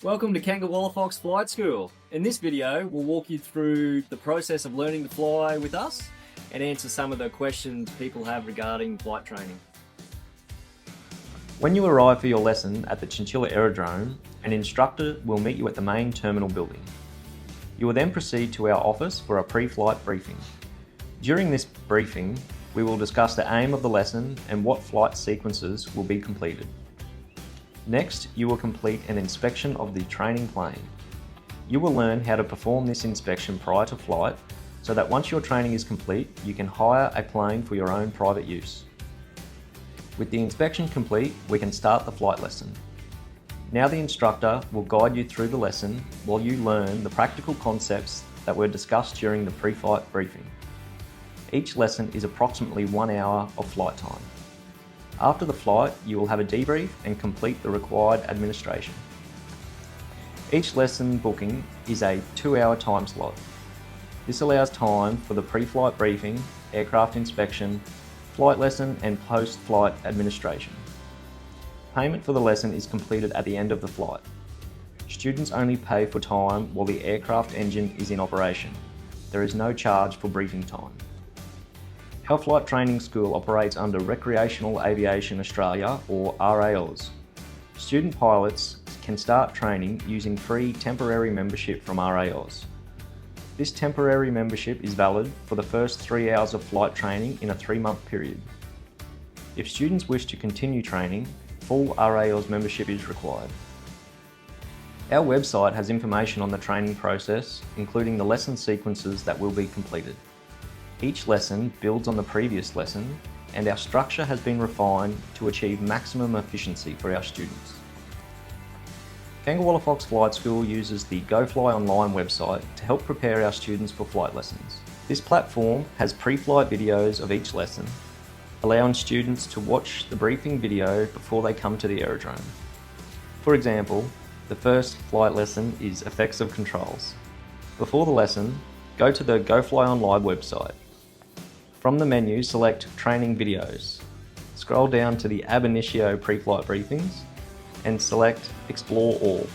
Welcome to Kangawallafox Flight School. In this video, we'll walk you through the process of learning to fly with us and answer some of the questions people have regarding flight training. When you arrive for your lesson at the Chinchilla Aerodrome, an instructor will meet you at the main terminal building. You will then proceed to our office for a pre-flight briefing. During this briefing, we will discuss the aim of the lesson and what flight sequences will be completed. Next, you will complete an inspection of the training plane. You will learn how to perform this inspection prior to flight so that once your training is complete, you can hire a plane for your own private use. With the inspection complete, we can start the flight lesson. Now the instructor will guide you through the lesson while you learn the practical concepts that were discussed during the pre-flight briefing. Each lesson is approximately 1 hour of flight time. After the flight, you will have a debrief and complete the required administration. Each lesson booking is a 2-hour time slot. This allows time for the pre-flight briefing, aircraft inspection, flight lesson and post-flight administration. Payment for the lesson is completed at the end of the flight. Students only pay for time while the aircraft engine is in operation. There is no charge for briefing time. Our flight training school operates under Recreational Aviation Australia, or RAAus. Student pilots can start training using free temporary membership from RAAus. This temporary membership is valid for the first 3 hours of flight training in a 3-month period. If students wish to continue training, full RAAus membership is required. Our website has information on the training process, including the lesson sequences that will be completed. Each lesson builds on the previous lesson, and our structure has been refined to achieve maximum efficiency for our students. Kangawallafox Flight School uses the GoFly Online website to help prepare our students for flight lessons. This platform has pre-flight videos of each lesson, allowing students to watch the briefing video before they come to the aerodrome. For example, the first flight lesson is effects of controls. Before the lesson, go to the GoFly Online website. From the menu, select Training Videos. Scroll down to the Ab Initio pre-flight briefings and select Explore All.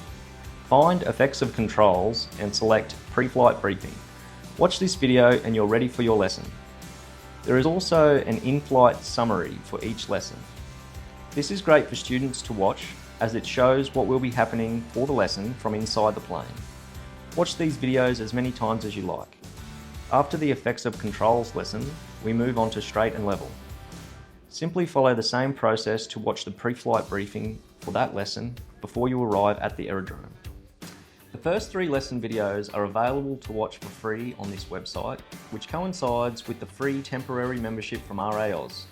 Find Effects of Controls and select Pre-flight Briefing. Watch this video and you're ready for your lesson. There is also an in-flight summary for each lesson. This is great for students to watch as it shows what will be happening for the lesson from inside the plane. Watch these videos as many times as you like. After the Effects of Controls lesson, we move on to Straight and Level. Simply follow the same process to watch the pre-flight briefing for that lesson before you arrive at the aerodrome. The first 3 lesson videos are available to watch for free on this website, which coincides with the free temporary membership from RAAus.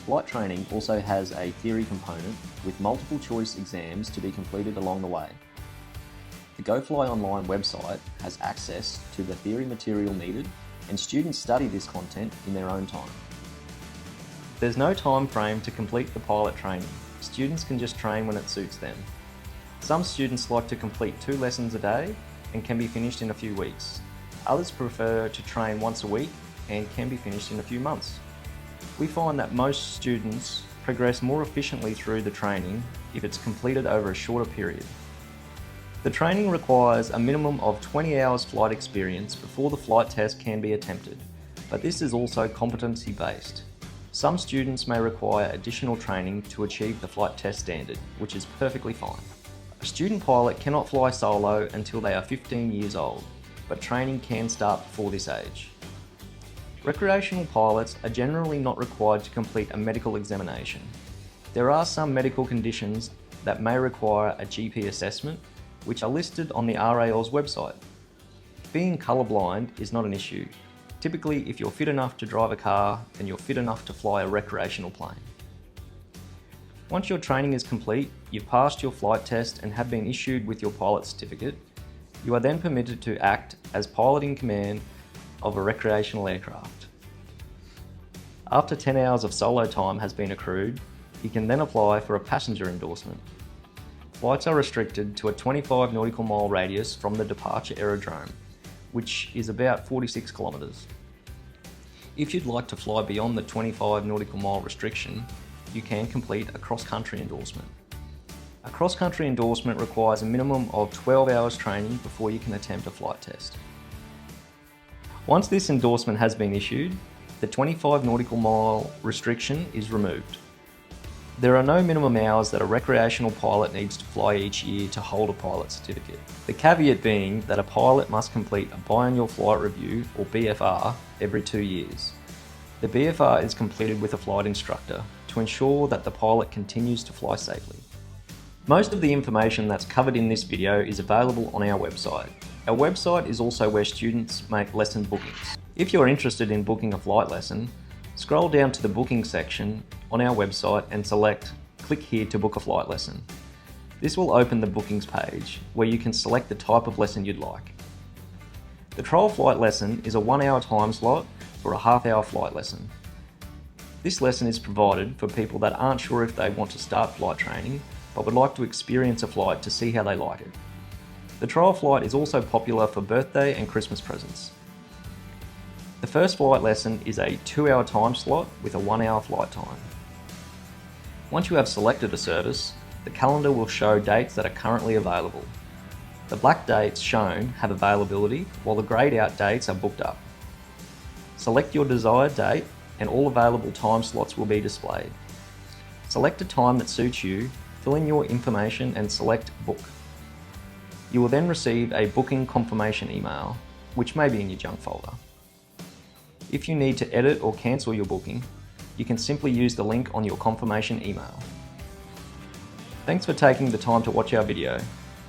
Flight training also has a theory component with multiple choice exams to be completed along the way. The GoFly Online website has access to the theory material needed, and students study this content in their own time. There's no time frame to complete the pilot training. Students can just train when it suits them. Some students like to complete 2 lessons a day and can be finished in a few weeks. Others prefer to train once a week and can be finished in a few months. We find that most students progress more efficiently through the training if it's completed over a shorter period. The training requires a minimum of 20 hours flight experience before the flight test can be attempted, but this is also competency-based. Some students may require additional training to achieve the flight test standard, which is perfectly fine. A student pilot cannot fly solo until they are 15 years old, but training can start before this age. Recreational pilots are generally not required to complete a medical examination. There are some medical conditions that may require a GP assessment, which are listed on the RAAus website. Being colourblind is not an issue. Typically, if you're fit enough to drive a car, then you're fit enough to fly a recreational plane. Once your training is complete, you've passed your flight test and have been issued with your pilot certificate, you are then permitted to act as pilot in command of a recreational aircraft. After 10 hours of solo time has been accrued, you can then apply for a passenger endorsement. Flights are restricted to a 25 nautical mile radius from the departure aerodrome, which is about 46 kilometres. If you'd like to fly beyond the 25 nautical mile restriction, you can complete a cross-country endorsement. A cross-country endorsement requires a minimum of 12 hours training before you can attempt a flight test. Once this endorsement has been issued, the 25 nautical mile restriction is removed. There are no minimum hours that a recreational pilot needs to fly each year to hold a pilot certificate. The caveat being that a pilot must complete a biannual flight review, or BFR, every 2 years. The BFR is completed with a flight instructor to ensure that the pilot continues to fly safely. Most of the information that's covered in this video is available on our website. Our website is also where students make lesson bookings. If you're interested in booking a flight lesson, scroll down to the booking section on our website and select "Click here to book a flight lesson." This will open the bookings page where you can select the type of lesson you'd like. The trial flight lesson is a 1 hour time slot for a half-hour flight lesson. This lesson is provided for people that aren't sure if they want to start flight training but would like to experience a flight to see how they like it. The trial flight is also popular for birthday and Christmas presents. The first flight lesson is a 2 hour time slot with a 1 hour flight time. Once you have selected a service, the calendar will show dates that are currently available. The black dates shown have availability, while the greyed out dates are booked up. Select your desired date and all available time slots will be displayed. Select a time that suits you, fill in your information and select Book. You will then receive a booking confirmation email, which may be in your junk folder. If you need to edit or cancel your booking, you can simply use the link on your confirmation email. Thanks for taking the time to watch our video.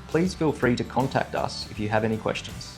Please feel free to contact us if you have any questions.